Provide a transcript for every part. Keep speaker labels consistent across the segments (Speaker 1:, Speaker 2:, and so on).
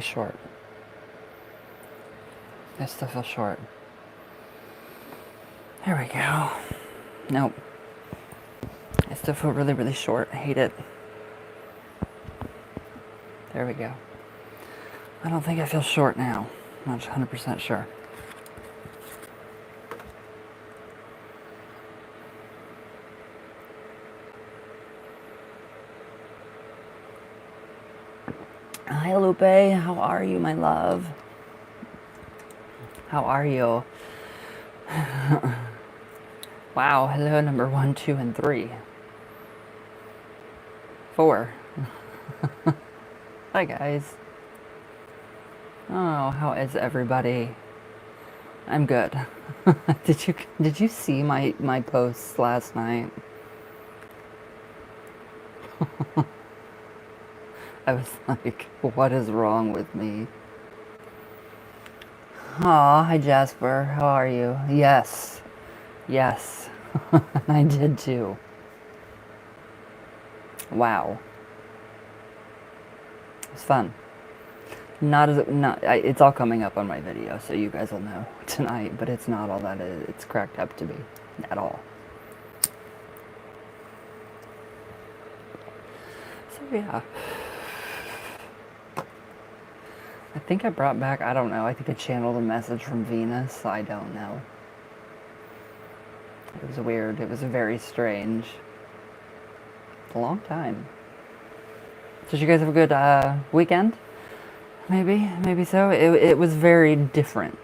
Speaker 1: short. I still feel short. There we go. Nope. I still feel really, really short. I hate it. There we go. I don't think I feel short now. I'm not 100% sure. Hi, Lupe. How are you, my love? How are you? Wow. Hello, number 1, 2, and 3. 4. Hi, guys. Oh, how is everybody? I'm good. Did you see my posts last night? I was like, what is wrong with me? Aw, hi Jasper. How are you? Yes. Yes. I did too. Wow. It's fun. It's all coming up on my video, so you guys will know tonight, but it's not all that it's cracked up to be at all. So yeah. I think I brought back, I don't know, I think I channeled a message from Venus. I don't know. It was weird. It was very strange. A long time. Did you guys have a good weekend? Maybe so. It was very different.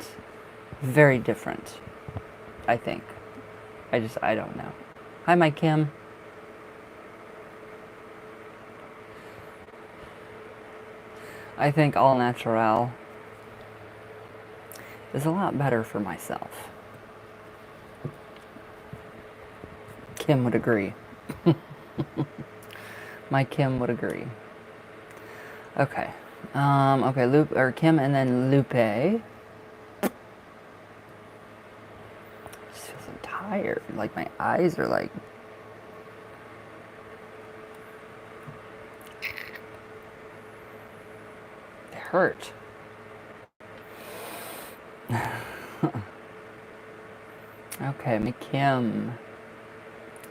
Speaker 1: Very different, I think. I don't know. Hi, Mike Kim. I think all natural is a lot better for myself. Kim would agree. My Kim would agree. Okay. Okay, Kim and then Lupe. I just feel so tired. Like my eyes are like... They hurt. Okay, McKim.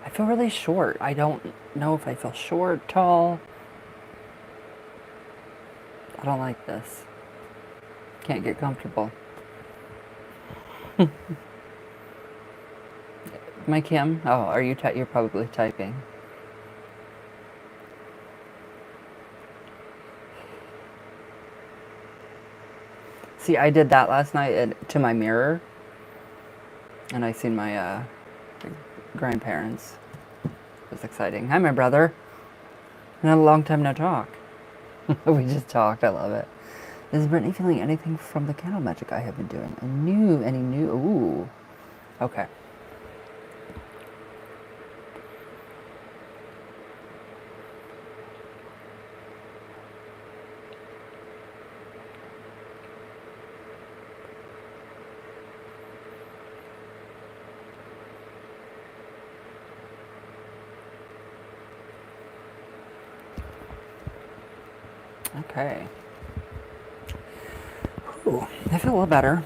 Speaker 1: I feel really short. I don't know if I feel short, tall. I don't like this. Can't get comfortable. My Kim? Oh, are you you're probably typing. See, I did that last night to my mirror. And I seen my grandparents. It was exciting. Hi, my brother. Not a long time no talk. We just talked. I love it. Is Brittany feeling anything from the candle magic I have been doing? Any new? Ooh. Okay. Okay. Ooh, I feel a little better.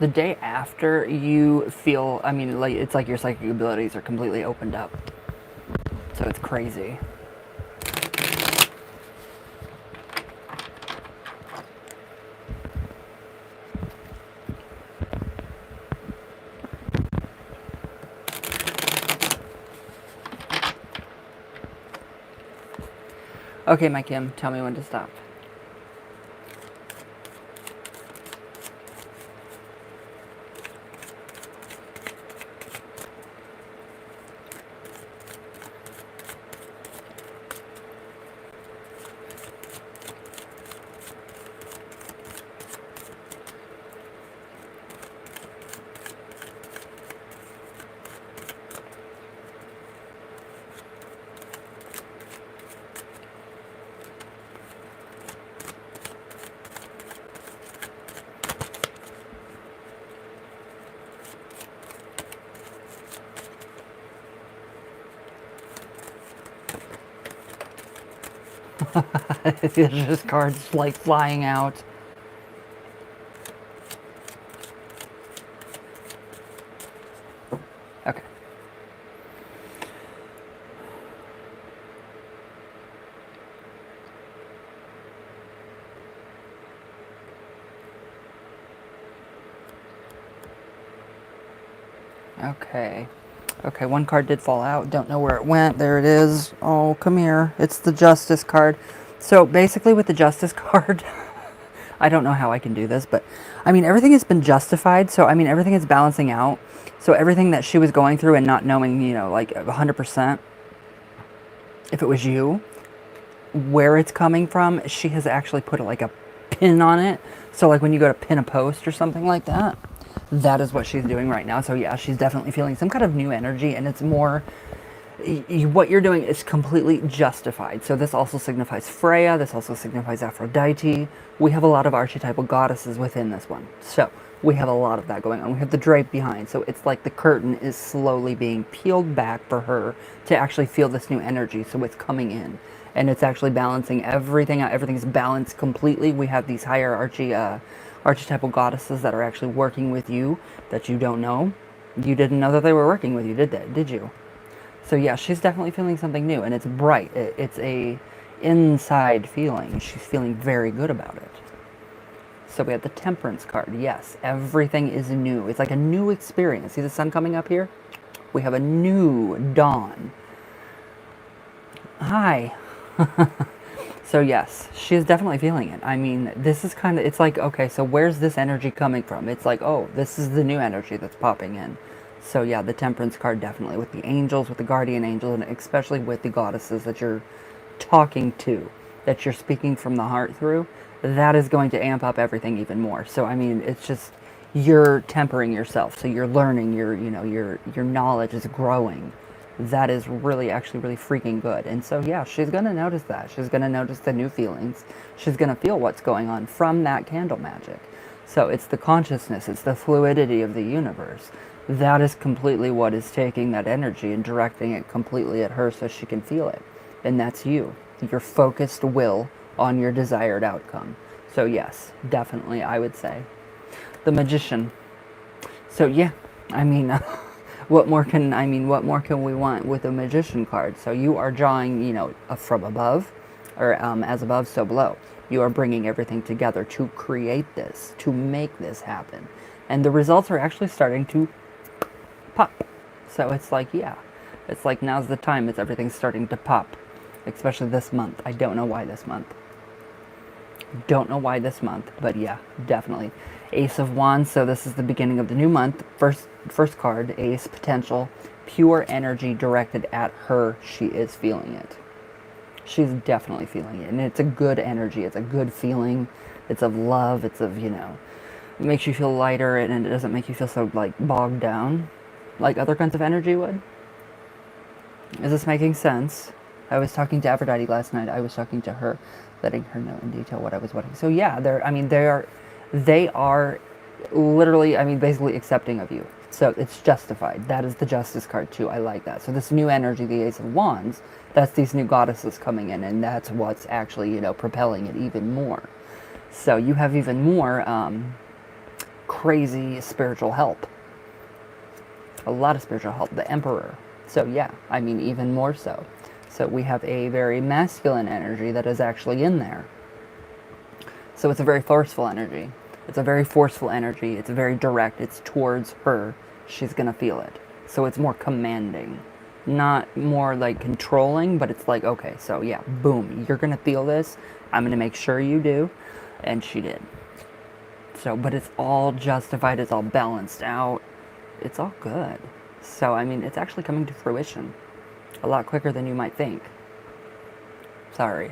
Speaker 1: The day after you feel, I mean, like it's like your psychic abilities are completely opened up. So it's crazy. Okay, my Kim, tell me when to stop. There's just cards like flying out. Okay. Okay. Okay, one card did fall out. Don't know where it went. There it is. Oh, come here. It's the Justice card. So basically with the Justice card, I don't know how I can do this, but I mean, everything has been justified. So, I mean, everything is balancing out. So everything that she was going through and not knowing, you know, like 100%, if it was you, where it's coming from, she has actually put like a pin on it. So like when you go to pin a post or something like that, that is what she's doing right now. So yeah, she's definitely feeling some kind of new energy, and it's more, what you're doing is completely justified. So this also signifies Freya, this also signifies Aphrodite. We have a lot of archetypal goddesses within this one. So we have a lot of that going on. We have the drape behind. So it's like the curtain is slowly being peeled back for her to actually feel this new energy. So it's coming in. And it's actually balancing everything out. Everything's balanced completely. We have these archetypal goddesses that are actually working with you that you don't know. You didn't know that they were working with you, did you? So yeah, she's definitely feeling something new, and it's bright. It's a inside feeling. She's feeling very good about it. So we have the Temperance card. Yes, everything is new. It's like a new experience. See the sun coming up here? We have a new dawn. Hi. So yes, she's definitely feeling it. I mean, this is kind of, it's like, okay, so where's this energy coming from? It's like, oh, this is the new energy that's popping in. So yeah, the Temperance card definitely, with the angels, with the guardian angel, and especially with the goddesses that you're talking to, that you're speaking from the heart through, that is going to amp up everything even more. So I mean, it's just, you're tempering yourself. So you're learning, your knowledge is growing. That is really, actually really freaking good. And so yeah, she's going to notice that. She's going to notice the new feelings. She's going to feel what's going on from that candle magic. So it's the consciousness, it's the fluidity of the universe. That is completely what is taking that energy and directing it completely at her so she can feel it. And that's you, your focused will on your desired outcome. So yes, definitely, I would say. The Magician. So yeah, I mean, what more can we want with a Magician card? So you are drawing, from above, or as above, so below. You are bringing everything together to create this, to make this happen. And the results are actually starting to pop. So it's like, yeah, it's like now's the time. Everything's starting to pop, especially this month. I don't know why this month. But yeah, definitely. Ace of Wands. So this is the beginning of the new month. First card, Ace, potential, pure energy directed at her. She is feeling it. She's definitely feeling it, and it's a good energy. It's a good feeling. It's of love. It's of, it makes you feel lighter, and it doesn't make you feel so like bogged down like other kinds of energy would. Is this making sense? I was talking to Aphrodite last night. I was talking to her, letting her know in detail what I was wanting. So yeah, they are literally, basically accepting of you. So it's justified. That is the Justice card too. I like that. So this new energy, the Ace of Wands, that's these new goddesses coming in, and that's what's actually, propelling it even more. So you have even more crazy spiritual help. A lot of spiritual help. The Emperor. So yeah, even more so. So we have a very masculine energy that is actually in there. So it's a very forceful energy. It's a very forceful energy. It's very direct. It's towards her. She's going to feel it. So it's more commanding. Not more like controlling, but it's like, okay, so yeah, boom, you're going to feel this. I'm going to make sure you do. And she did. So, but it's all justified. It's all balanced out. It's all good. So, it's actually coming to fruition a lot quicker than you might think. Sorry.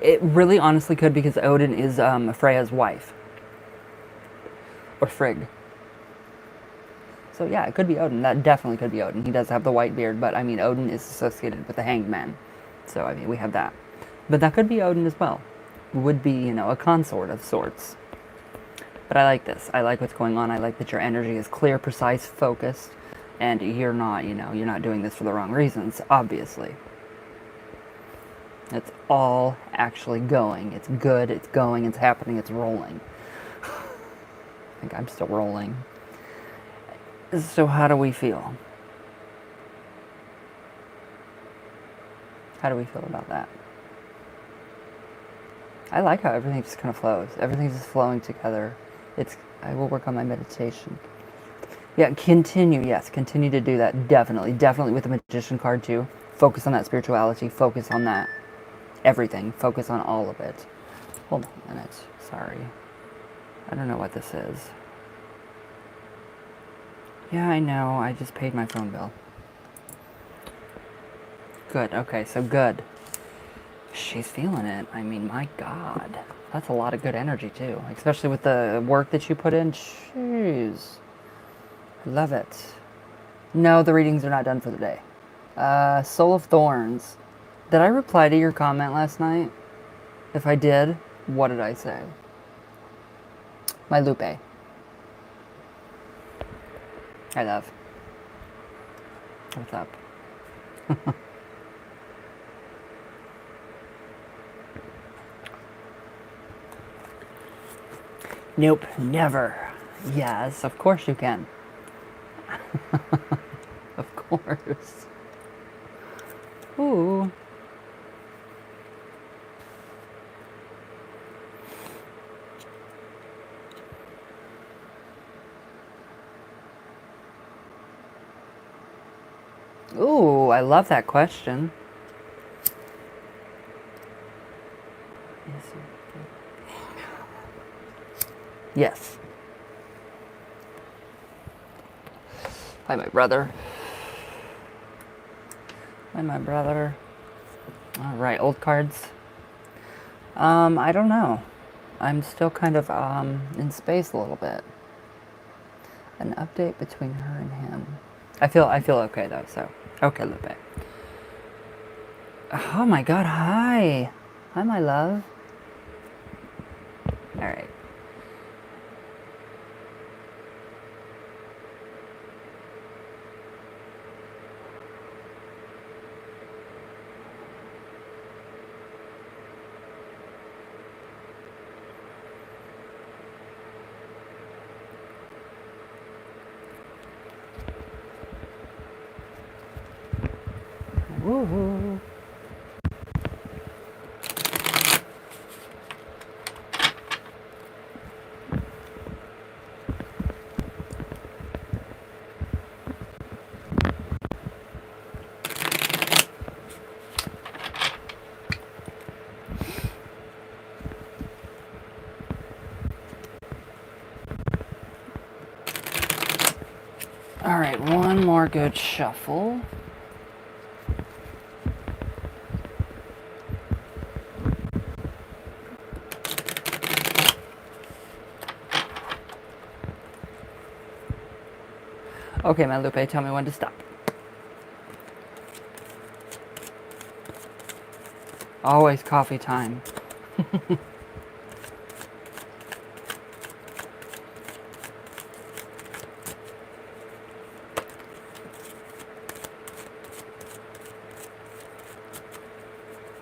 Speaker 1: It really honestly could, because Odin is Freya's wife. Or Frigg. So yeah, it could be Odin. That definitely could be Odin. He does have the white beard, but Odin is associated with the Hanged Man. So we have that. But that could be Odin as well. Would be, a consort of sorts. But I like this. I like what's going on. I like that your energy is clear, precise, focused, and you're not, you're not doing this for the wrong reasons, obviously. It's all actually going. It's good, it's going, it's happening, it's rolling. I think I'm still rolling. So how do we feel? How do we feel about that? I like how everything just kind of flows. Everything's just flowing together. I will work on my meditation. Yeah, continue. Yes, continue to do that. Definitely. Definitely with the Magician card too. Focus on that spirituality. Focus on that. Everything. Focus on all of it. Hold on a minute. Sorry. I don't know what this is. Yeah, I know. I just paid my phone bill. Good. Okay, so good. She's feeling it. I mean, my God. That's a lot of good energy, too. Especially with the work that you put in. Jeez. Love it. No, the readings are not done for the day. Soul of Thorns. Did I reply to your comment last night? If I did, what did I say? My Lupe. I love. What's up? Nope, never. Yes, of course you can. Of course. Ooh. Ooh, I love that question. Yes. Hi, my brother. Hi, my brother. All right, old cards. I don't know. I'm still kind of in space a little bit. An update between her and him. I feel okay though. So okay, Lupe. Oh my God! Hi, hi, my love. All right. Woo-hoo. All right, one more good shuffle. Okay, my Lupe, tell me when to stop. Always coffee time.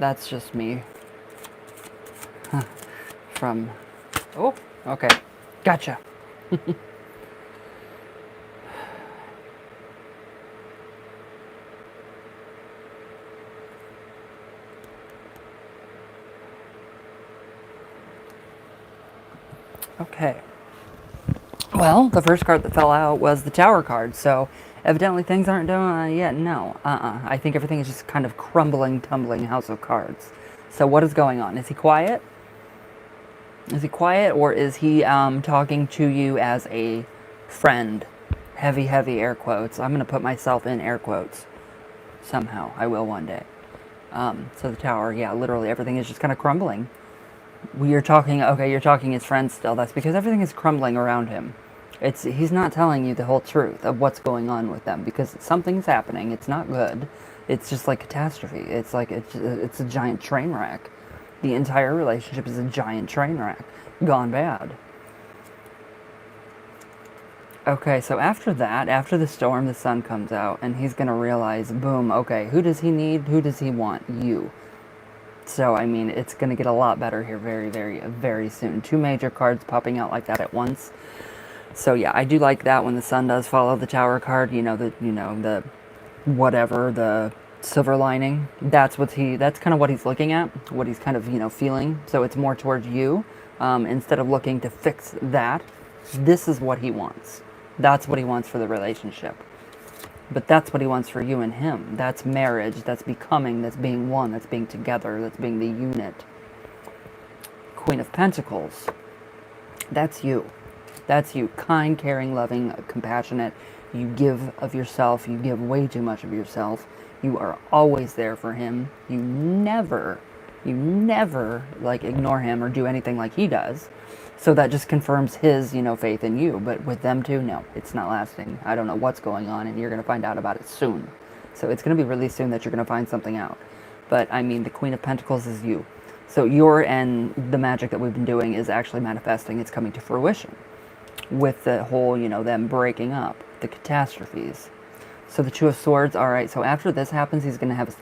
Speaker 1: That's just me. From... Oh, okay. Gotcha. Okay. Well, the first card that fell out was the Tower card, so evidently things aren't done yet. No, I think everything is just kind of crumbling, tumbling house of cards. So what is going on? Is he quiet? Is he quiet, or is he talking to you as a friend? Heavy, heavy air quotes. I'm going to put myself in air quotes. Somehow. I will one day. So the Tower, yeah, literally everything is just kind of crumbling. You're talking, okay, you're talking as friends still. That's because everything is crumbling around him. He's not telling you the whole truth of what's going on with them because something's happening. It's not good. It's just like catastrophe. It's like it's a giant train wreck. The entire relationship is a giant train wreck gone bad. Okay, so after that, after the storm, the sun comes out, and he's gonna realize, boom, okay, who does he need? Who does he want? You. So, I mean, it's going to get a lot better here very, very, very soon. 2 major cards popping out like that at once. So, yeah, I do like that when the sun does follow the Tower card, the whatever, the silver lining. That's kind of what he's looking at, what he's kind of, feeling. So it's more towards you. Instead of looking to fix that, this is what he wants. That's what he wants for the relationship. But that's what he wants for you and him. That's marriage, that's becoming, that's being one, that's being together, that's being the unit. Queen of Pentacles. That's you. That's you. Kind, caring, loving, compassionate. You give of yourself. You give way too much of yourself. You are always there for him. You never like ignore him or do anything like he does. So that just confirms his, faith in you. But with them two, no, it's not lasting. I don't know what's going on, and you're going to find out about it soon. So it's going to be really soon that you're going to find something out. But, I mean, the Queen of Pentacles is you. So the magic that we've been doing is actually manifesting. It's coming to fruition with the whole, them breaking up, the catastrophes. So the Two of Swords, all right, so after this happens, he's going to have,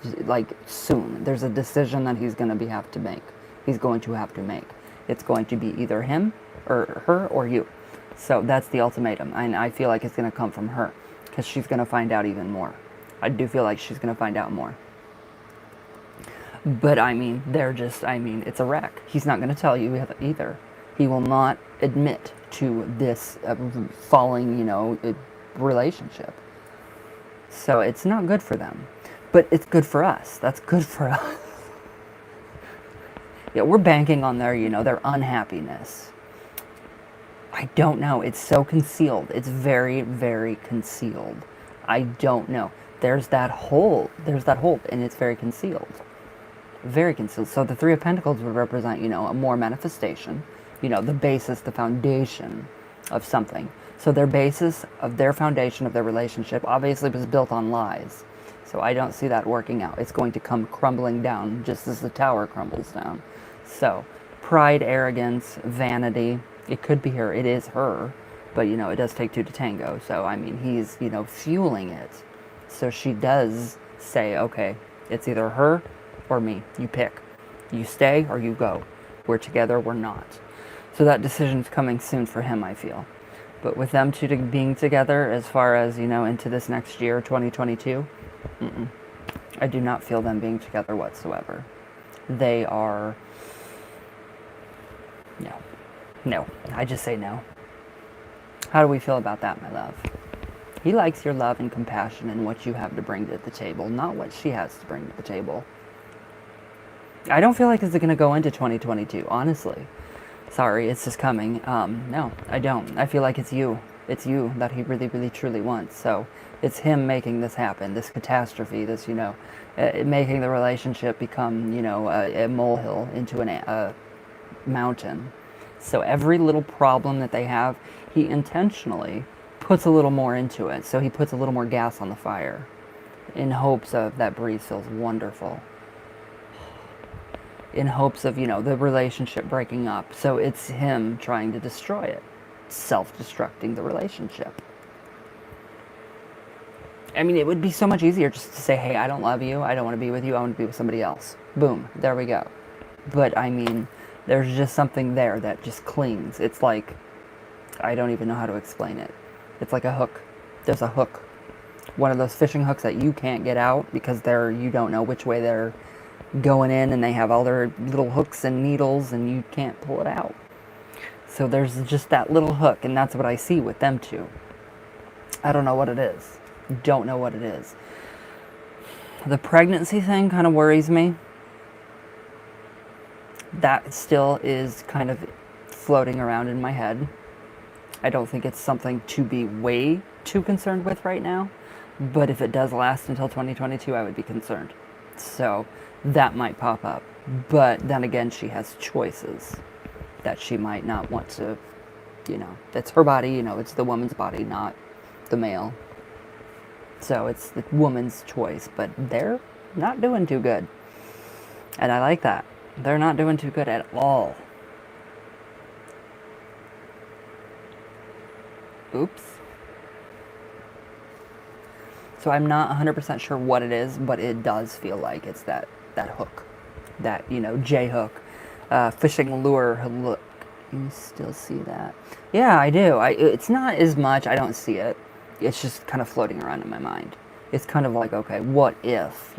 Speaker 1: soon. There's a decision that he's going to have to make. He's going to have to make. It's going to be either him or her or you. So that's the ultimatum. And I feel like it's going to come from her because she's going to find out even more. I do feel like she's going to find out more. But, I mean, it's a wreck. He's not going to tell you either. He will not admit to this falling, relationship. So it's not good for them. But it's good for us. That's good for us. Yeah, we're banking on their, their unhappiness. I don't know. It's so concealed. It's very, very concealed. I don't know. There's that hole. And it's very concealed. Very concealed. So the Three of Pentacles would represent, a more manifestation. The basis, the foundation of something. So their basis of their foundation of their relationship obviously was built on lies. So I don't see that working out. It's going to come crumbling down just as the Tower crumbles down. So pride, arrogance, vanity. It could be her. It is her. But, it does take two to tango. So, I mean, he's, fueling it. So she does say, okay, it's either her or me. You pick. You stay or you go. We're together, we're not. So that decision's coming soon for him, I feel. But with them two being together, as far as, into this next year, 2022, I do not feel them being together whatsoever. They are... No. I just say no. How do we feel about that, my love? He likes your love and compassion and what you have to bring to the table, not what she has to bring to the table. I don't feel like it's going to go into 2022, honestly. Sorry, it's just coming. No, I don't. I feel like it's you. It's you that he really, really, truly wants. So it's him making this happen, this catastrophe, this, making the relationship become, a molehill into a mountain. So every little problem that they have, he intentionally puts a little more into it. So he puts a little more gas on the fire in hopes of that breeze feels wonderful. In hopes of, the relationship breaking up. So it's him trying to destroy it. Self-destructing the relationship. I mean, it would be so much easier just to say, hey, I don't love you. I don't want to be with you. I want to be with somebody else. Boom. There we go. But, I mean, there's just something there that just clings. It's like, I don't even know how to explain it. It's like a hook. There's a hook. One of those fishing hooks that you can't get out because you don't know which way they're going in, and they have all their little hooks and needles, and you can't pull it out. So there's just that little hook, and that's what I see with them two. I don't know what it is. Don't know what it is. The pregnancy thing kind of worries me. That still is kind of floating around in my head. I don't think it's something to be way too concerned with right now, but if it does last until 2022, I would be concerned. So that might pop up. But then again, she has choices that she might not want to, that's her body, it's the woman's body, not the male. So it's the woman's choice, but they're not doing too good. And I like that. They're not doing too good at all. Oops. So I'm not 100% sure what it is, but it does feel like it's that hook. that, J-hook, fishing lure look. You still see that? Yeah, I do. It's not as much. I don't see it. It's just kind of floating around in my mind. It's kind of like, okay, what if,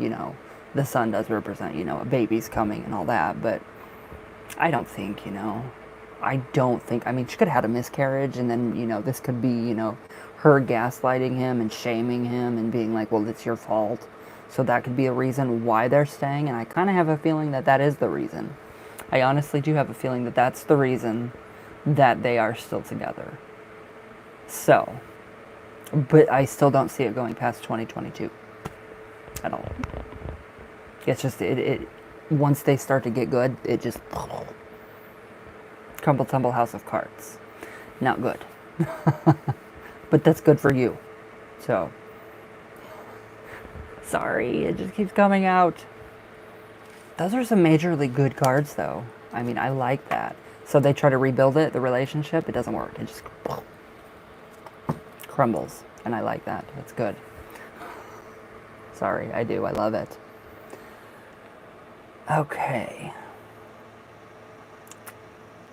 Speaker 1: the sun does represent, a baby's coming and all that, but I don't think, I mean, she could have had a miscarriage, and then, this could be, her gaslighting him and shaming him and being like, well, it's your fault. So that could be a reason why they're staying, and I kind of have a feeling that that is the reason. I honestly do have a feeling that that's the reason that they are still together. So, but I still don't see it going past 2022 at all. It's just, it once they start to get good, it just crumble tumble house of cards. Not good. But that's good for you. So, sorry, it just keeps coming out. Those are some majorly good cards, though. I mean, I like that. So they try to rebuild it, the relationship. It doesn't work. It just crumbles. And I like that. That's good. Sorry, I do. I love it. Okay.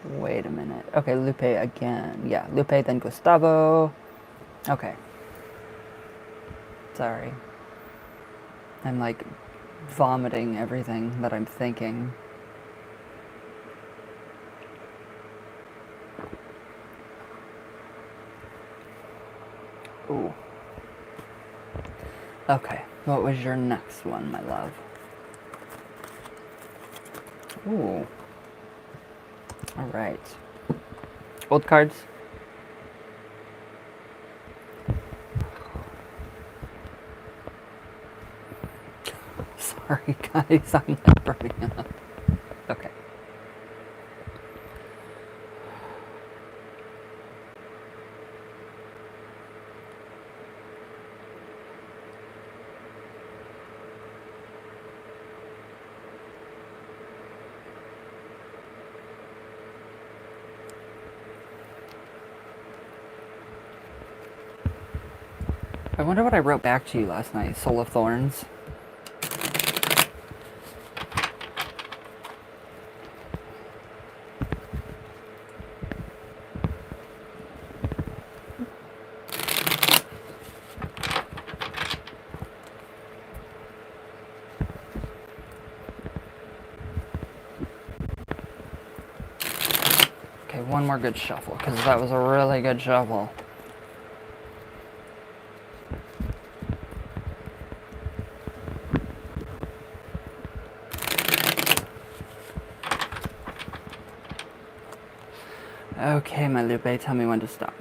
Speaker 1: Wait a minute. Okay, Lupe again. Yeah, Lupe, then Gustavo. Okay. Sorry. I'm like vomiting everything that I'm thinking. Ooh. Okay, what was your next one, my love? Ooh. All right. Old cards. Sorry, guys, I'm like burning up. Okay. I wonder what I wrote back to you last night. Soul of Thorns. Okay, one more good shuffle, because that was a really good shuffle. Okay, my Lupe, tell me when to stop.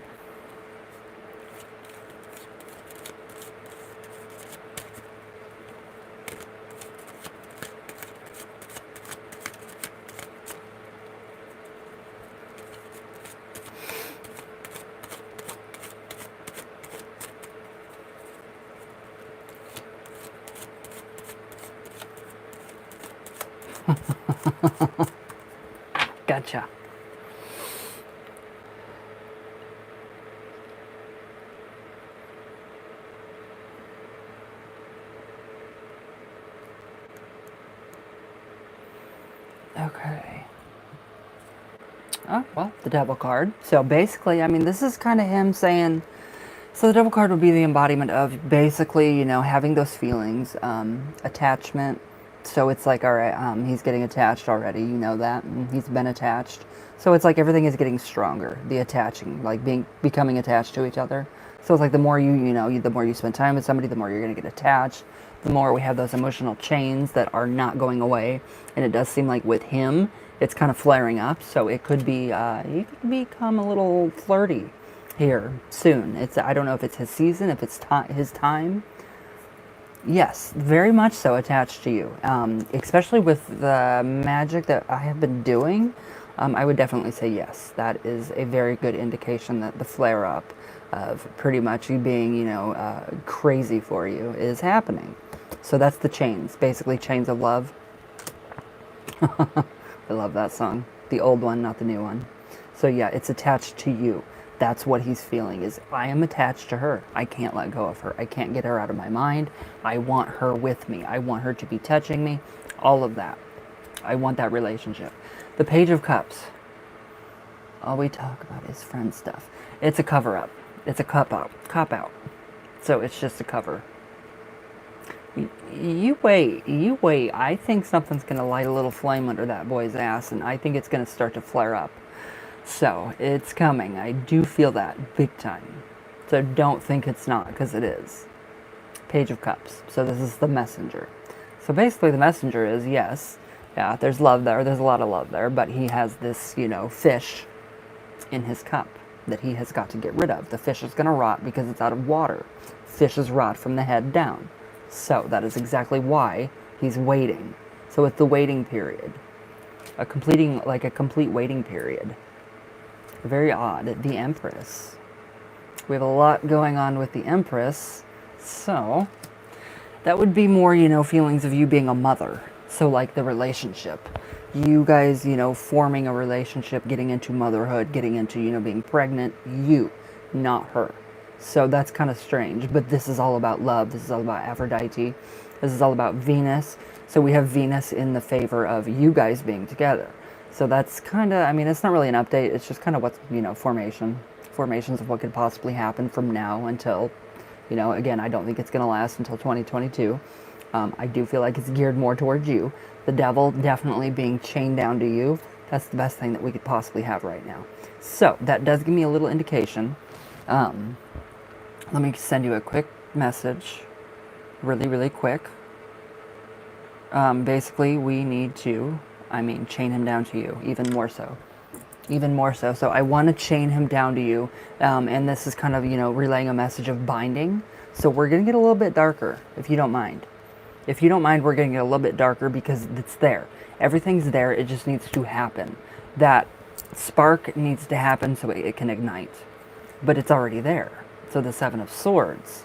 Speaker 1: Gotcha. Okay. Oh, well, the Devil card. So basically, I mean, this is kind of him saying, so the Devil card would be the embodiment of basically, having those feelings, attachment. So it's like, all right, he's getting attached already, that, and he's been attached. So it's like everything is getting stronger, the attaching, like becoming attached to each other. So it's like the more the more you spend time with somebody, the more you're going to get attached. The more we have those emotional chains that are not going away. And it does seem like with him, it's kind of flaring up. So it could be, he could become a little flirty here soon. I don't know if it's his season, if it's his time. Yes, very much so attached to you. Especially with the magic that I have been doing, I would definitely say yes. That is a very good indication that the flare up of pretty much you being, crazy for you is happening. So that's the chains, basically chains of love. I love that song. The old one, not the new one. So yeah, it's attached to you. That's what he's feeling is, I am attached to her. I can't let go of her. I can't get her out of my mind. I want her with me. I want her to be touching me. All of that. I want that relationship. The Page of Cups. All we talk about is friend stuff. It's a cover-up. It's a cop-out. So it's just a cover. You wait. I think something's going to light a little flame under that boy's ass, and I think it's going to start to flare up. So it's coming. I do feel that big time. So don't think it's not, because it is. Page of Cups. So this is the messenger. So basically the messenger is, yes, yeah, there's love there. There's a lot of love there, but he has this, fish in his cup that he has got to get rid of. The fish is going to rot because it's out of water. Fishes rot from the head down. So that is exactly why he's waiting. So it's the waiting period. A complete waiting period. Very odd. The Empress. We have a lot going on with the Empress. So that would be more, feelings of you being a mother. So like the relationship. You guys, forming a relationship, getting into motherhood, getting into, being pregnant. You, not her. So that's kind of strange, but this is all about love. This is all about Aphrodite. This is all about Venus. So we have Venus in the favor of you guys being together. So that's kind of, it's not really an update. It's just kind of what's, formations of what could possibly happen from now until, again, I don't think it's going to last until 2022. I do feel like it's geared more towards you. The devil definitely being chained down to you. That's the best thing that we could possibly have right now. So that does give me a little indication. Let me send you a quick message, really quick. Basically, we need to, chain him down to you, even more so. So I want to chain him down to you, and this is kind of, relaying a message of binding. So we're going to get a little bit darker, if you don't mind. If you don't mind, we're going to get a little bit darker because it's there. Everything's there, it just needs to happen. That spark needs to happen so it can ignite. But it's already there. So the Seven of Swords.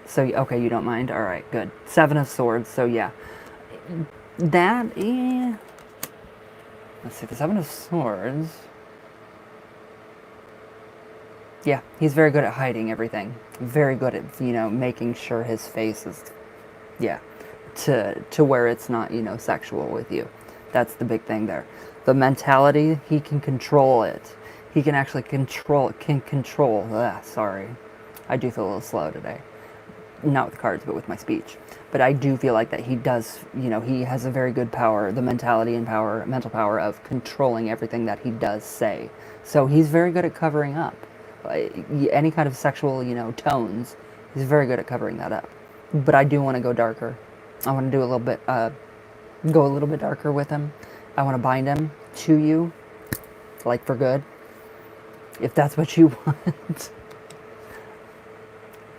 Speaker 1: So, okay, you don't mind? All right, good. Seven of Swords, so yeah. That, yeah. Let's see, the Seven of Swords. Yeah, he's very good at hiding everything. Very good at, making sure his face is, yeah, to where it's not, sexual with you. That's the big thing there. The mentality, he can control it. He can actually control. Sorry. I do feel a little slow today. Not with cards, but with my speech. But I do feel like that he does, he has a very good power, the mentality and power, mental power of controlling everything that he does say. So he's very good at covering up. Any kind of sexual, tones, he's very good at covering that up. But I do want to go darker. I want to do a little bit, go a little bit darker with him. I want to bind him to you, like for good. If that's what you want.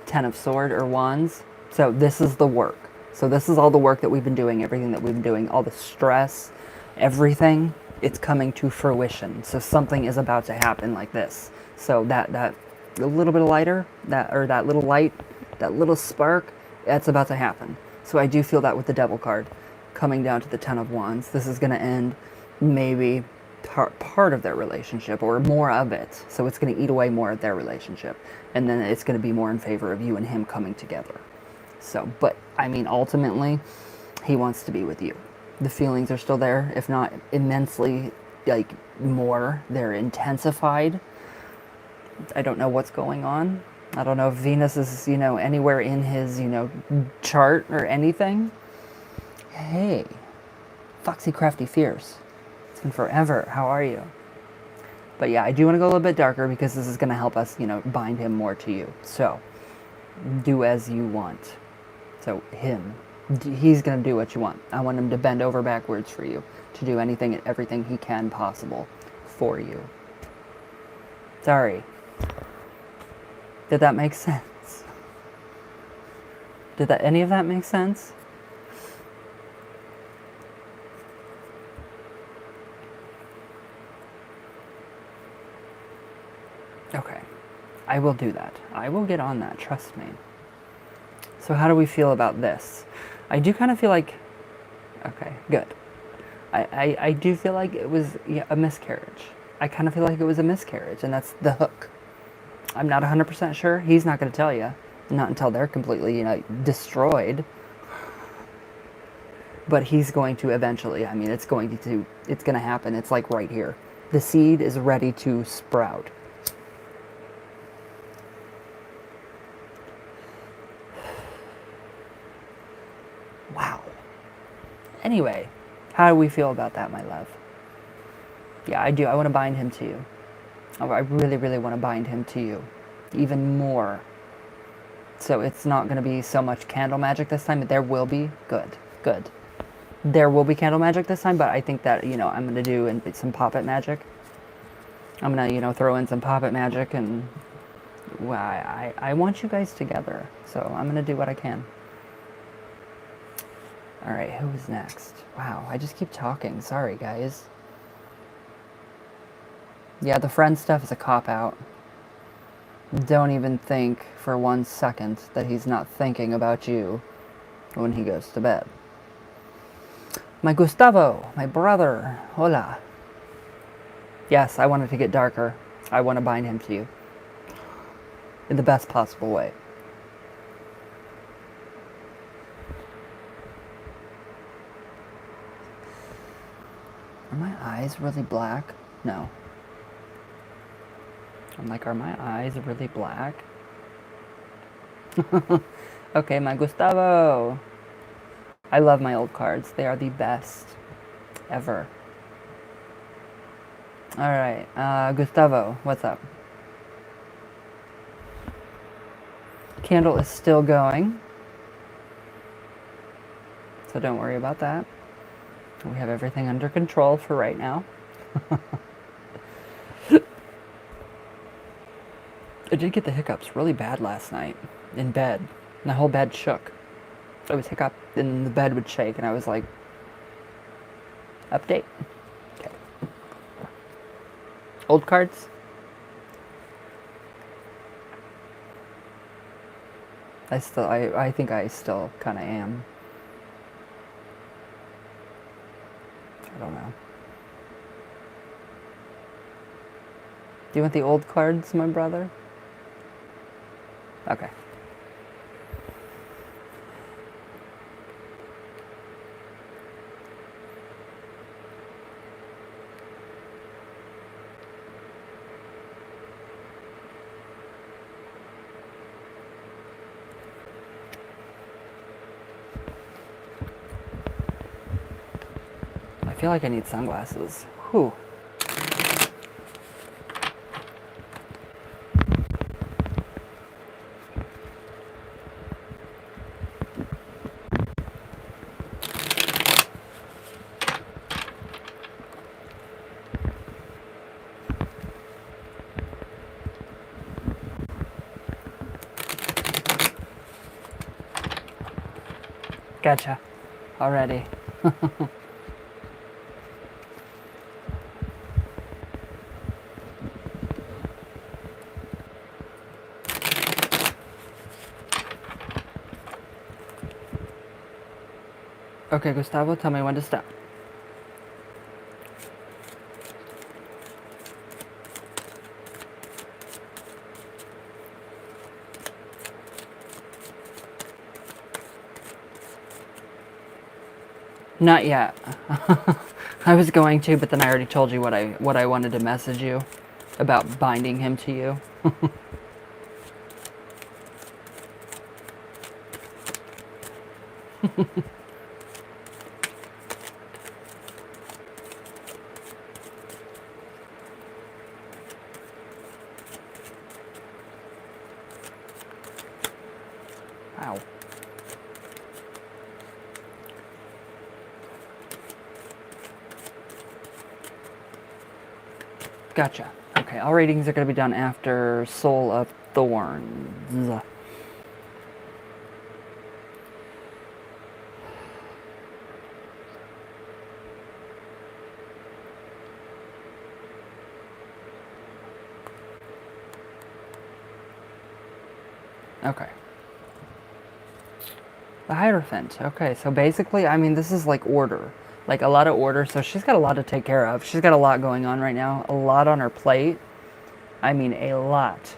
Speaker 1: Ten of Swords or Wands. So this is the work. So this is all the work that we've been doing, everything that we've been doing, all the stress, everything, it's coming to fruition. So something is about to happen like this. So that a little bit of lighter, that little light, that little spark, that's about to happen. So I do feel that with the Devil card coming down to the Ten of Wands. This is going to end maybe part of their relationship or more of it. So it's going to eat away more of their relationship. And then it's going to be more in favor of you and him coming together. So, but ultimately, he wants to be with you. The feelings are still there, if not immensely, more. They're intensified. I don't know what's going on. I don't know if Venus is, anywhere in his, chart or anything. Hey, Foxy Crafty Fierce. It's been forever. How are you? But yeah, I do want to go a little bit darker because this is going to help us, bind him more to you. So, do as you want. So, him. He's going to do what you want. I want him to bend over backwards for you. To do anything and everything he can possible for you. Sorry. Did that make sense? Did any of that make sense? Okay. I will do that. I will get on that, trust me. So how do we feel about this? I do kind of feel like... Okay, good. I do feel like it was a miscarriage. I kind of feel like it was a miscarriage, and that's the hook. I'm not 100% sure. He's not going to tell you. Not until they're completely, destroyed. But he's going to eventually. I mean, it's going to happen. It's like right here. The seed is ready to sprout. Wow. Anyway, how do we feel about that, my love? Yeah, I do. I want to bind him to you. I really, really want to bind him to you. Even more. So it's not going to be so much candle magic this time, but there will be. Good. Good. There will be candle magic this time, but I think that, I'm going to do some poppet magic. I'm going to, throw in some poppet magic, and well, I want you guys together. So I'm going to do what I can. All right, who's next? Wow, I just keep talking. Sorry, guys. Yeah, the friend stuff is a cop-out. Don't even think for 1 second that he's not thinking about you when he goes to bed. My Gustavo, my brother, hola. Yes, I want it to get darker. I want to bind him to you. In the best possible way. Are my eyes really black? No. I'm like, are my eyes really black? Okay, my Gustavo. I love my old cards. They are the best ever. All right, Gustavo, what's up? Candle is still going, so don't worry about that. We have everything under control for right now. I did get the hiccups really bad last night in bed. My whole bed shook. I was hiccuped and the bed would shake, and I was like, update. Okay. Old cards? I think I still kind of am. I don't know. Do you want the old cards, my brother? Okay. I feel like I need sunglasses. Whew. Gotcha. Already. Okay, Gustavo, tell me when to stop. Not yet. I was going to, but then I already told you what I wanted to message you about binding him to you. Wow. Gotcha. Okay, all readings are going to be done after Soul of Thorns. Okay. The Hierophant. Okay, so basically, I mean, this is like order. Like a lot of order, so she's got a lot to take care of. She's got a lot going on right now. A lot on her plate. I mean, a lot.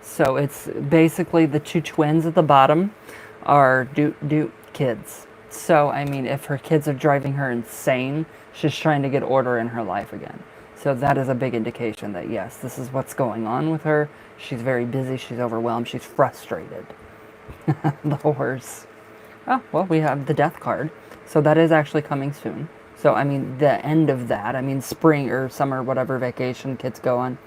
Speaker 1: So it's basically the two twins at the bottom are Doot kids. So, I mean, if her kids are driving her insane, she's trying to get order in her life again. So that is a big indication that yes, this is what's going on with her. She's very busy, she's overwhelmed, she's frustrated. The horse. Oh, well, we have the death card. So that is actually coming soon. So, I mean, the end of that, I mean, spring or summer, whatever vacation kids go on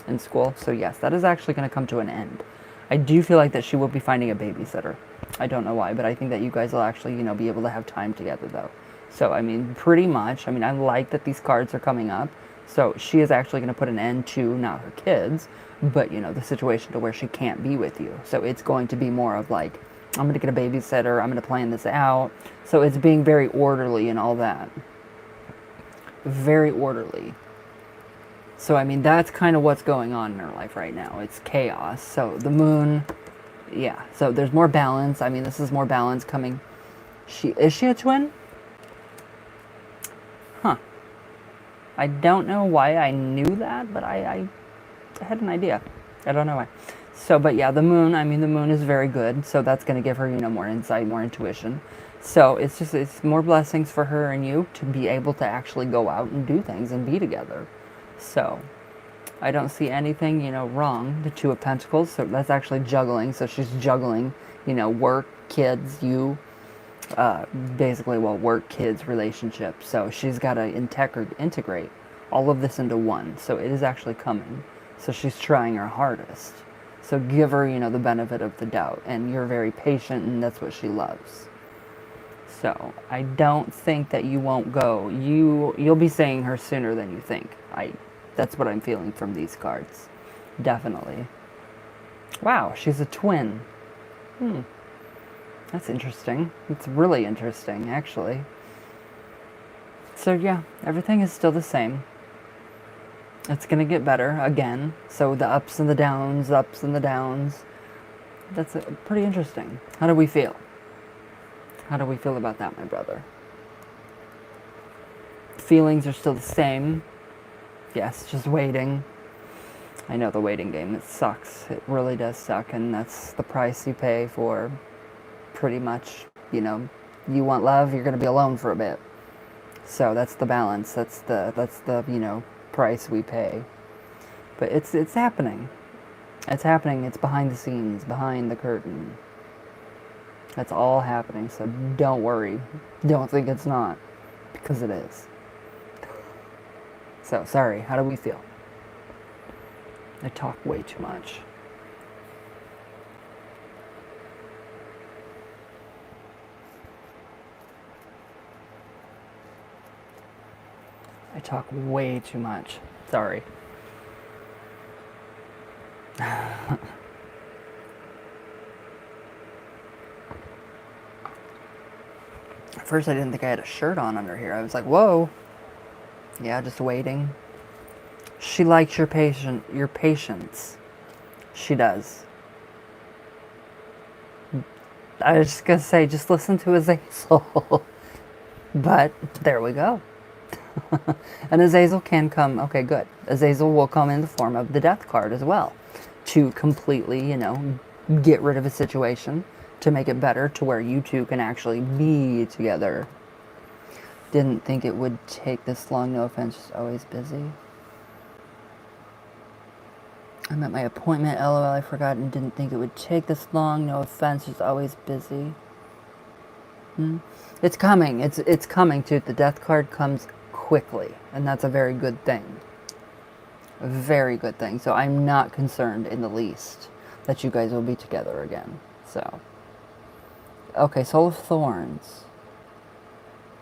Speaker 1: in school. So, yes, that is actually going to come to an end. I do feel like that she will be finding a babysitter. I don't know why, but I think that you guys will actually, be able to have time together, though. So, I mean, pretty much, I mean, I like that these cards are coming up. So, she is actually going to put an end to not her kids, but, the situation to where she can't be with you. So, it's going to be more of like, I'm going to get a babysitter, I'm going to plan this out. So, it's being very orderly and all that. Very orderly. So, I mean, that's kind of what's going on in her life right now. It's chaos. So, the moon, yeah. So, there's more balance. I mean, this is more balance coming. Is she a twin? Huh. I don't know why I knew that, but I had an idea. I don't know why. So, but yeah, the moon, I mean, the moon is very good. So, that's going to give her, more insight, more intuition. So, it's more blessings for her and you to be able to actually go out and do things and be together. So, I don't see anything, wrong. The Two of Pentacles, so that's actually juggling. So she's juggling, work, kids, you, basically, well, work, kids, relationship. So she's got to integrate all of this into one. So it is actually coming. So she's trying her hardest. So give her, the benefit of the doubt. And you're very patient, and that's what she loves. So I don't think that you won't go. You'll be seeing her sooner than you think. That's what I'm feeling from these cards. Definitely. Wow, she's a twin. That's interesting. It's really interesting, actually. So yeah, everything is still the same. It's going to get better again. So the ups and the downs, That's pretty interesting. How do we feel? How do we feel about that, my brother? Feelings are still the same. Yes, just waiting. I know the waiting game, it sucks. It really does suck, and that's the price you pay for pretty much, you want love, you're going to be alone for a bit. So that's the balance. That's the price we pay. But it's happening. It's happening. It's behind the scenes, behind the curtain. That's all happening, so don't worry. Don't think it's not, because it is. So, sorry, how do we feel? I talk way too much. I talk way too much. Sorry. At first I didn't think I had a shirt on under here. I was like, whoa. Yeah, just waiting. She likes your patience. She does. I was just gonna say, just listen to Azazel. But there we go. And Azazel can come. Okay, good. Azazel will come in the form of the death card as well, to completely, get rid of a situation, to make it better, to where you two can actually be together. Didn't think it would take this long. No offense, just always busy. I'm at my appointment. LOL, I forgot and didn't think it would take this long. No offense, just always busy. It's coming. It's coming too. The death card comes quickly, and that's a very good thing. A very good thing. So I'm not concerned in the least that you guys will be together again. So, okay, Soul of Thorns.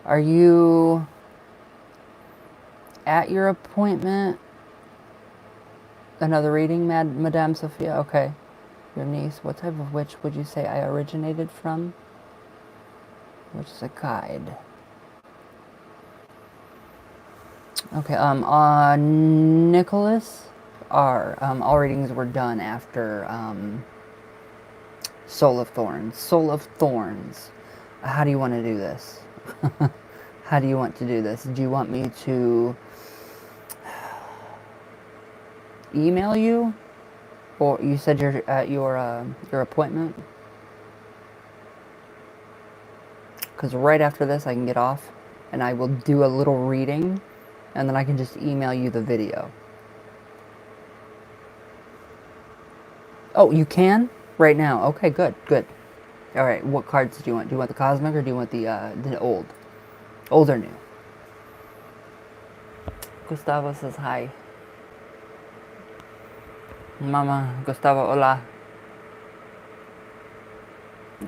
Speaker 1: Are you at your appointment? Another reading, Madame Sophia? Okay. Your niece. What type of witch would you say I originated from? Which is a guide. Okay, Nicholas R. All readings were done after Soul of Thorns. Soul of Thorns. How do you want to do this? How do you want to do this? Do you want me to email you? Or you said you're at your appointment? because right after this I can get off and I will do a little reading and then I can just email you the video. Oh, you can? Right now. Okay, good, good. All right, what cards do you want? Do you want the Cosmic or do you want the old? Old or new? Gustavo says hi. Mama, Gustavo, hola.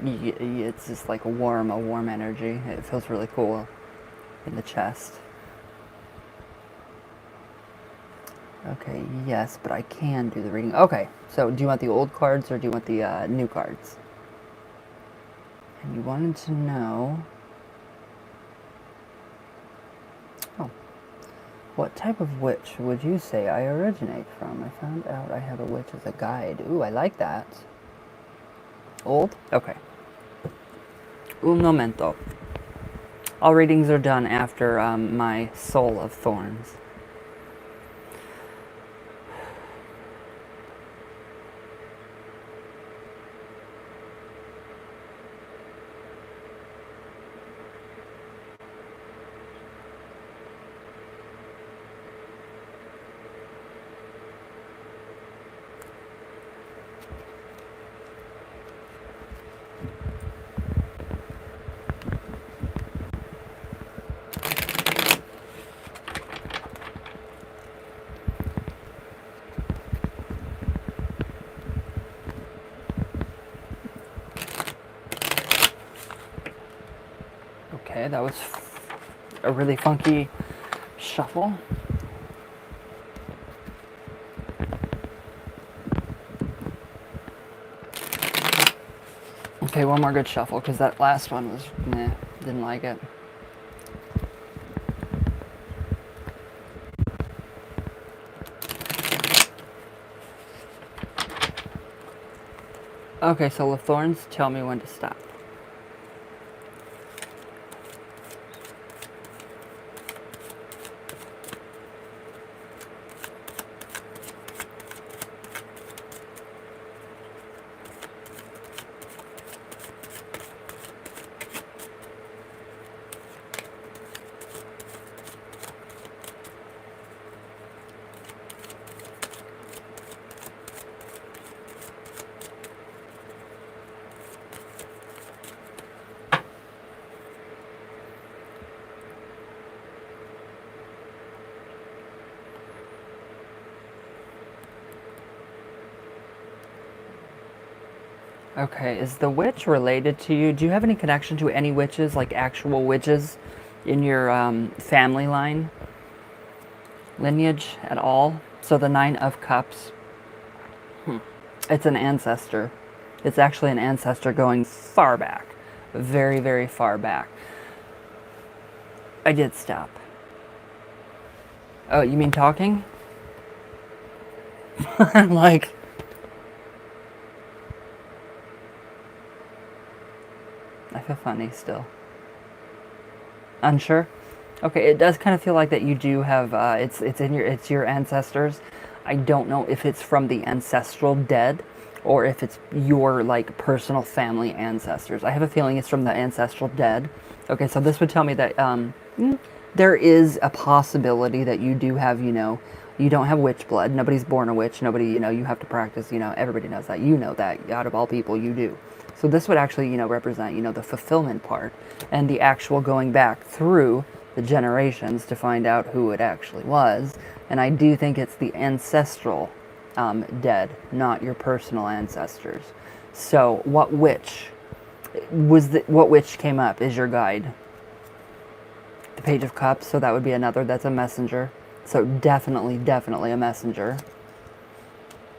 Speaker 1: It's just like a warm energy. It feels really cool in the chest. Okay, yes, but I can do the reading. Okay, so do you want the old cards or do you want the new cards? And you wanted to know... Oh. What type of witch would you say I originate from? I found out I have a witch as a guide. Ooh, I like that. Old? Okay. Un momento. All readings are done after my Soul of Thorns. Okay, that was a really funky shuffle. Okay, one more good shuffle, because that last one was, meh, didn't like it. Okay, Soul of Thorns, tell me when to stop. Okay, is the witch related to you? Do you have any connection to any witches, like actual witches, in your family line, lineage at all? So the Nine of Cups, it's an ancestor. It's actually an ancestor going far back, very, very far back. I did stop. Oh, you mean talking? Like... I feel funny still. Unsure? Okay, it does kind of feel like that you do have it's your ancestors. I don't know if it's from the ancestral dead or if it's your like personal family ancestors. I have a feeling it's from the ancestral dead. Okay, so this would tell me that there is a possibility that you do have, you don't have witch blood. Nobody's born a witch. Nobody, you have to practice, everybody knows that. You know that. Out of all people, you do. So this would actually, represent, the fulfillment part and the actual going back through the generations to find out who it actually was. And I do think it's the ancestral dead, not your personal ancestors. So what witch what witch came up is your guide? The Page of Cups, so that would be another, that's a messenger. So definitely a messenger.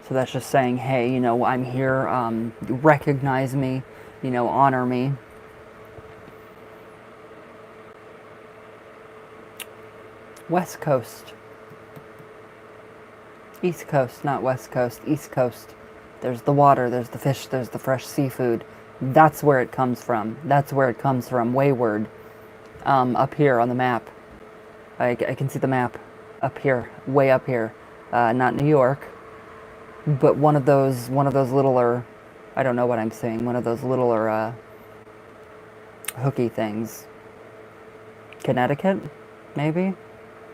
Speaker 1: So that's just saying, hey, I'm here, recognize me, honor me. West Coast. East Coast, not West Coast, East Coast. There's the water, there's the fish, there's the fresh seafood. That's where it comes from. That's where it comes from, wayward. Up here on the map. I can see the map up here, way up here. Not New York. But one of those littler, I don't know what I'm saying, one of those littler hooky things. Connecticut, maybe?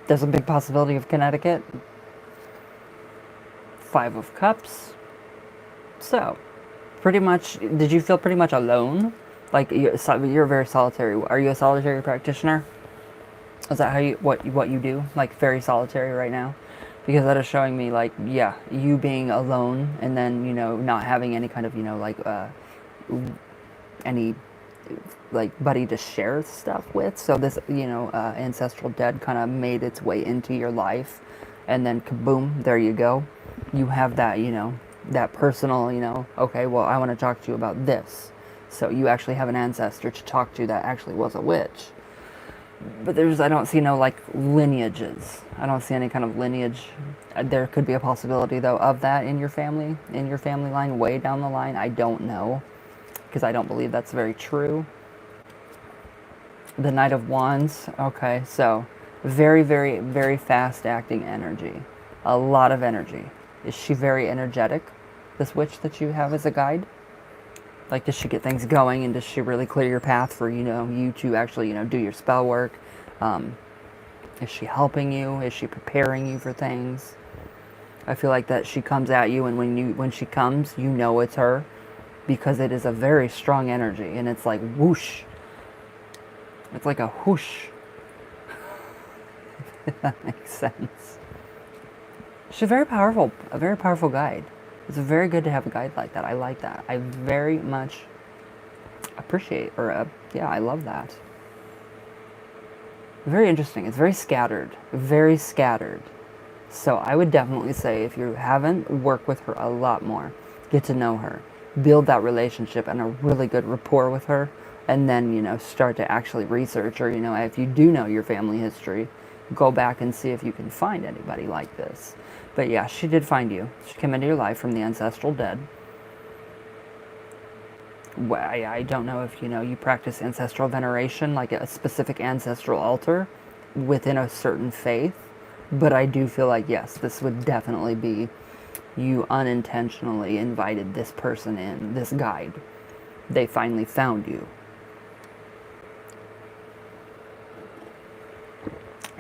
Speaker 1: There's a big possibility of Connecticut. Five of Cups. So, pretty much, did you feel pretty much alone? Like, you're very solitary. Are you a solitary practitioner? Is that how what you do? Like, very solitary right now? Because that is showing me, like, yeah, you being alone and then, not having any kind of, like, any, like, buddy to share stuff with. So this, ancestral dead kind of made its way into your life. And then, kaboom, there you go. You have that, that personal, okay, well, I want to talk to you about this. So you actually have an ancestor to talk to that actually was a witch. But I don't see no, like, lineages. I don't see any kind of lineage. There could be a possibility, though, of that in your family line, way down the line. I don't know, because I don't believe that's very true. The Knight of Wands, okay, so very, very, very fast-acting energy. A lot of energy. Is she very energetic, this witch that you have as a guide? Like, does she get things going, and does she really clear your path for, you to actually, do your spell work? Is she helping you? Is she preparing you for things? I feel like that she comes at you, and when she comes, you know it's her, because it is a very strong energy, and it's like whoosh. It's like a whoosh. If that makes sense. She's a very powerful guide. It's very good to have a guide like that. I like that. I very much appreciate, yeah, I love that. Very interesting. It's very scattered. Very scattered. So I would definitely say, if you haven't, work with her a lot more. Get to know her. Build that relationship and a really good rapport with her. And then, start to actually research, or, if you do know your family history, go back and see if you can find anybody like this. But yeah, she did find you. She came into your life from the ancestral dead. Well, I don't know if, you practice ancestral veneration, like a specific ancestral altar within a certain faith. But I do feel like, yes, this would definitely be you unintentionally invited this person in, this guide. They finally found you.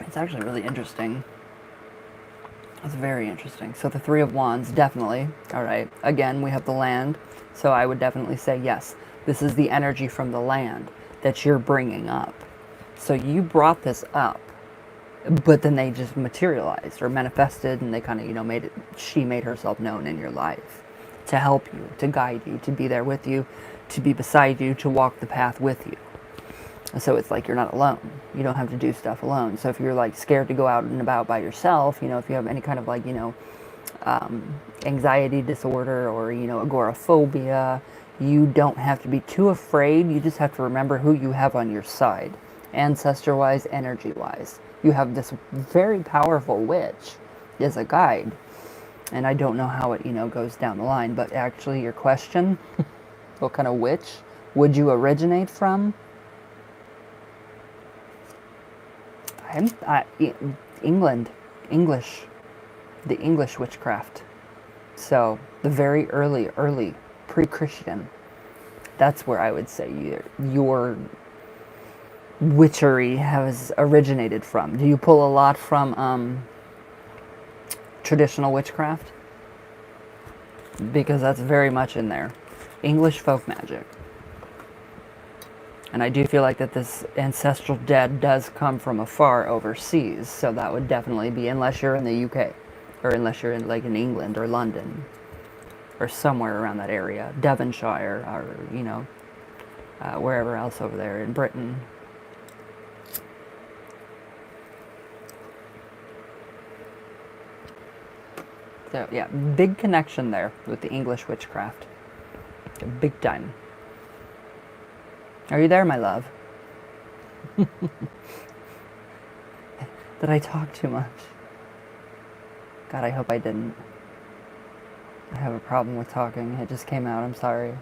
Speaker 1: It's actually really interesting. It's very interesting. So the Three of Wands, definitely. All right. Again, we have the land. So I would definitely say, yes, this is the energy from the land that you're bringing up. So you brought this up, but then they just materialized or manifested, and they kind of, she made herself known in your life to help you, to guide you, to be there with you, to be beside you, to walk the path with you. So it's like you're not alone. You don't have to do stuff alone. So if you're, like, scared to go out and about by yourself, if you have any kind of, like, anxiety disorder or, agoraphobia, you don't have to be too afraid. You just have to remember who you have on your side, ancestor-wise, energy-wise. You have this very powerful witch as a guide. And I don't know how it, goes down the line. But actually, your question, what kind of witch would you originate from? England, the English witchcraft. So the very early pre-Christian. That's where I would say your witchery has originated from. Do you pull a lot from traditional witchcraft? Because that's very much in there. English folk magic. And I do feel like that this ancestral dead does come from afar overseas. So that would definitely be, unless you're in the UK, or unless you're in, like, in England or London, or somewhere around that area, Devonshire, or, wherever else over there in Britain. So yeah, big connection there with the English witchcraft. Big time. Are you there, my love? Did I talk too much? God, I hope I didn't. I have a problem with talking. It just came out. I'm sorry.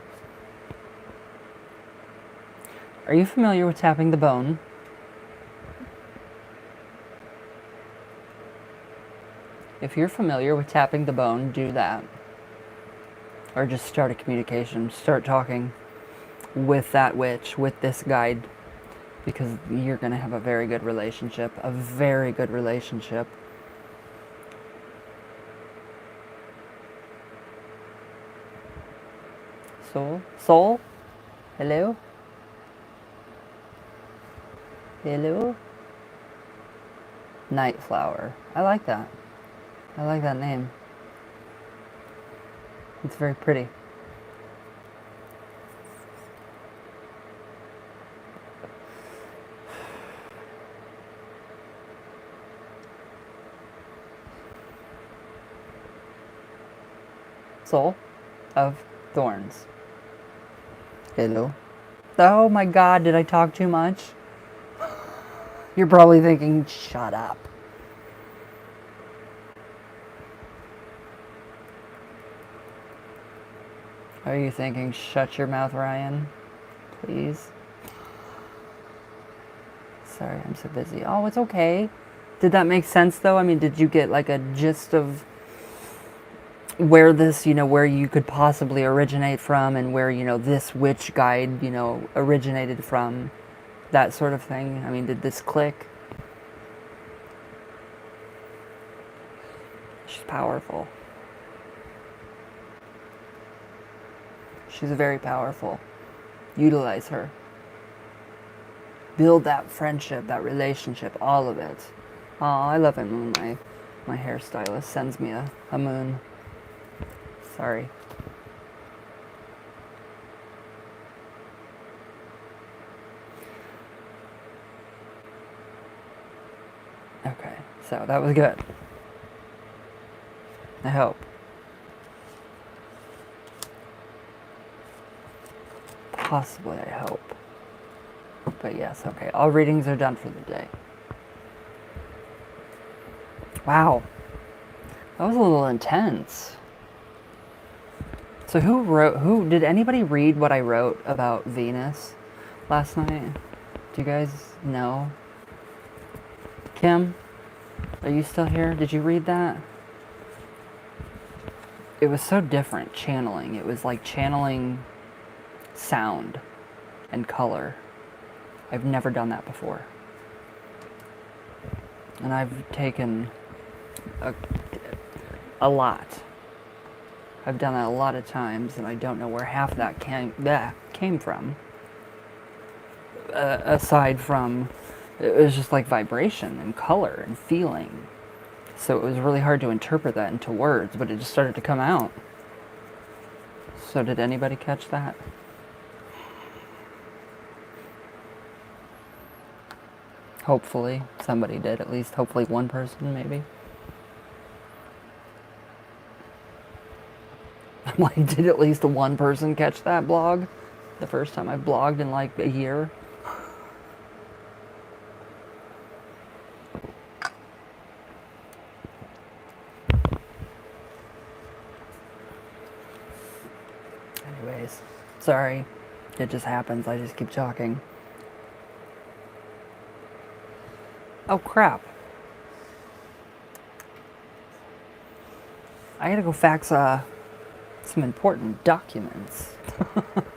Speaker 1: Are you familiar with tapping the bone? If you're familiar with tapping the bone, do that. Or just start a communication. Start talking. with that witch, with this guide, because you're going to have a very good relationship. A very good relationship. Soul? Soul? Hello? Hello? Nightflower. I like that. I like that name. It's very pretty. Soul of Thorns. Hello. Oh my god, did I talk too much? You're probably thinking, shut up. Are you thinking, shut your mouth, Ryan? Please? Sorry, I'm so busy. Oh, it's okay. Did that make sense, though? I mean, did you get like a gist of where this, where you could possibly originate from, and where, this witch guide, originated from? That sort of thing? I mean, did this click? She's powerful. She's very powerful. Utilize her. Build that friendship, that relationship, all of it. Oh, I love it when my hairstylist sends me a moon. Sorry. Okay, so that was good. I hope. Possibly, I hope. But yes, okay. All readings are done for the day. Wow. That was a little intense. So did anybody read what I wrote about Venus last night? Do you guys know? Kim, are you still here? Did you read that? It was so different, channeling. It was like channeling sound and color. I've never done that before. And I've taken a lot. I've done that a lot of times, and I don't know where half that came from. Aside from, it was just like vibration and color and feeling. So it was really hard to interpret that into words, but it just started to come out. So did anybody catch that? Hopefully somebody did, at least hopefully one person maybe. I'm like, did at least one person catch that blog? The first time I've blogged in like a year. Anyways, sorry. It just happens. I just keep talking. Oh crap. I gotta go fax some important documents.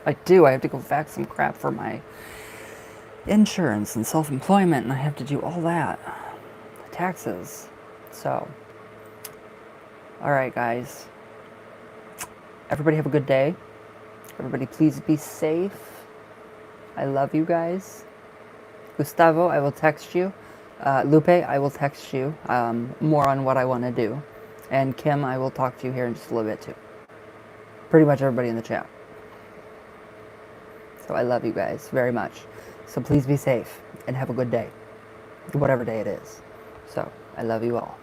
Speaker 1: I do. I have to go fax some crap for my insurance and self-employment, and I have to do all that. Taxes. So, alright guys. Everybody have a good day. Everybody please be safe. I love you guys. Gustavo, I will text you. Lupe, I will text you more on what I want to do. And Kim, I will talk to you here in just a little bit too. Pretty much everybody in the chat. So I love you guys very much. So please be safe and have a good day. Whatever day it is. So I love you all.